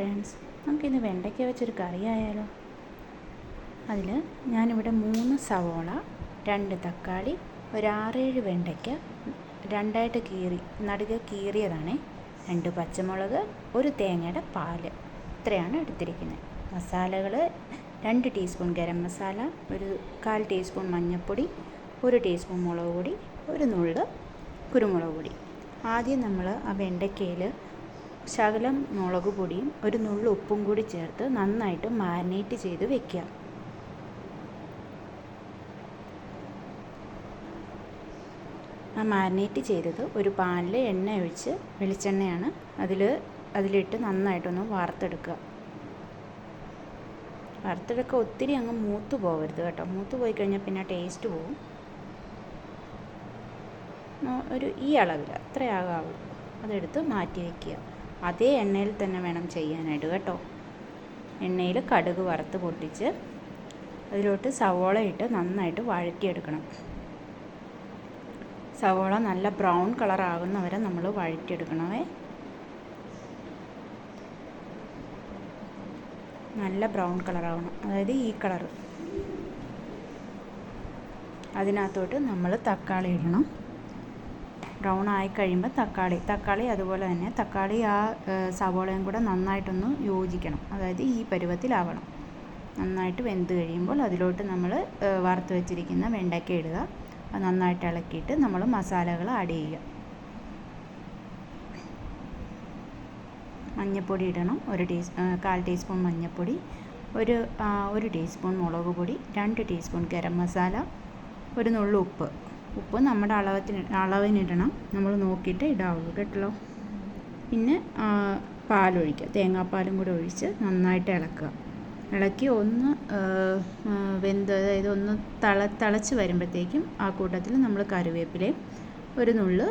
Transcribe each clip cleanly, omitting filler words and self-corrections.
Friends, നമുക്കിന്ന് വെണ്ടയ്ക്ക വെച്ചൊരു കറി ആയാലോ. അതിൽ ഞാനിവിടെ 3 സവോള, 2 തക്കാളി, ഒരു 6-7 വെണ്ടയ്ക്ക രണ്ടായിട്ട് നടുകെ കീറിയതാണ്, 2 പച്ചമുളക്, ഒരു തേങ്ങയുടെ പാല്, ഇത്രയാണ് എടുത്തിരിക്കുന്നത്. മസാലകൾ: 2 ടീസ്പൂൺ ഗരം മസാല, ഒരു 1/4 ടീസ്പൂൺ മഞ്ഞൾപ്പൊടി, 1 ടീസ്പൂൺ മുളക് പൊടി, ഒരു നുള്ള് കുരുമുളക് പൊടി. ആദ്യം നമ്മൾ ആ വെണ്ടയ്ക്കയിൽ ശകലം മുളക് പൊടിയും ഒരു നുള്ളു ഉപ്പും കൂടി ചേർത്ത് നന്നായിട്ട് മാരിനേറ്റ് ചെയ്ത് വെക്കുക. ആ മാരിനേറ്റ് ചെയ്തത് ഒരു പാനിൽ എണ്ണ ഒഴിച്ച്, വെളിച്ചെണ്ണയാണ്, അതിലിട്ട് നന്നായിട്ടൊന്ന് വറുത്തെടുക്കുക. ഒത്തിരി അങ്ങ് മൂത്ത് പോകരുത് കേട്ടോ. മൂത്ത് പോയി കഴിഞ്ഞാൽ പിന്നെ ടേസ്റ്റ് പോകും. ഈ അളവിൽ അത്രയാകാവുള്ളൂ. അതെടുത്ത് മാറ്റി വയ്ക്കുക. അതേ എണ്ണയിൽ തന്നെ വേണം ചെയ്യാനായിട്ട് കേട്ടോ. എണ്ണയിൽ കടുക് വറുത്ത് പൊട്ടിച്ച് അതിലോട്ട് സവോള ഇട്ട് നന്നായിട്ട് വഴറ്റിയെടുക്കണം. സവോള നല്ല ബ്രൗൺ കളർ ആകുന്നവരെ നമ്മൾ വഴറ്റിയെടുക്കണമേ. നല്ല ബ്രൗൺ കളറാവണം, അതായത് ഈ കളർ. അതിനകത്തോട്ട് നമ്മൾ തക്കാളി ഇടണം. ബ്രൗൺ ആയി കഴിയുമ്പോൾ തക്കാളി അതുപോലെ തന്നെ തക്കാളി ആ സവോളയും കൂടെ നന്നായിട്ടൊന്ന് യോജിക്കണം, അതായത് ഈ പരുവത്തിലാവണം. നന്നായിട്ട് വെന്ത് കഴിയുമ്പോൾ അതിലോട്ട് നമ്മൾ വറുത്ത് വെച്ചിരിക്കുന്ന വെണ്ടയ്ക്ക ഇടുക. അത് നന്നായിട്ട് ഇളക്കിയിട്ട് നമ്മൾ മസാലകൾ ആഡ് ചെയ്യുക. മഞ്ഞൾപ്പൊടി ഇടണം, 1/4 ടീസ്പൂൺ മഞ്ഞൾപ്പൊടി, ഒരു ടീസ്പൂൺ മുളക് പൊടി, 2 ടീസ്പൂൺ ഗരം മസാല, ഒരു നുള്ളു ഉപ്പ് നമ്മുടെ അളവിനിടണം. നമ്മൾ നോക്കിയിട്ട് ഇടാവുള്ളൂ കേട്ടോ. പിന്നെ പാലൊഴിക്കുക, തേങ്ങാപ്പാലും കൂടെ ഒഴിച്ച് നന്നായിട്ട് ഇളക്കി ഒന്ന് അതായത് ഒന്ന് തിളച്ച് വരുമ്പോഴത്തേക്കും ആ കൂട്ടത്തിൽ നമ്മൾ കറിവേപ്പിലയും ഒരു നുള്ള്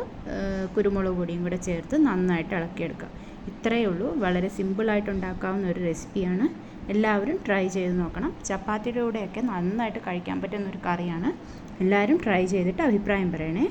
കുരുമുളക് പൊടിയും കൂടെ ചേർത്ത് നന്നായിട്ട് ഇളക്കിയെടുക്കുക. ഇത്രയേ ഉള്ളൂ. വളരെ സിമ്പിളായിട്ട് ഉണ്ടാക്കാവുന്ന ഒരു റെസിപ്പിയാണ്. എല്ലാവരും ട്രൈ ചെയ്ത് നോക്കണം. ചപ്പാത്തിയുടെ കൂടെയൊക്കെ നന്നായിട്ട് കഴിക്കാൻ പറ്റുന്നൊരു കറിയാണ്. എല്ലാവരും ട്രൈ ചെയ്തിട്ട് അഭിപ്രായം പറയണേ.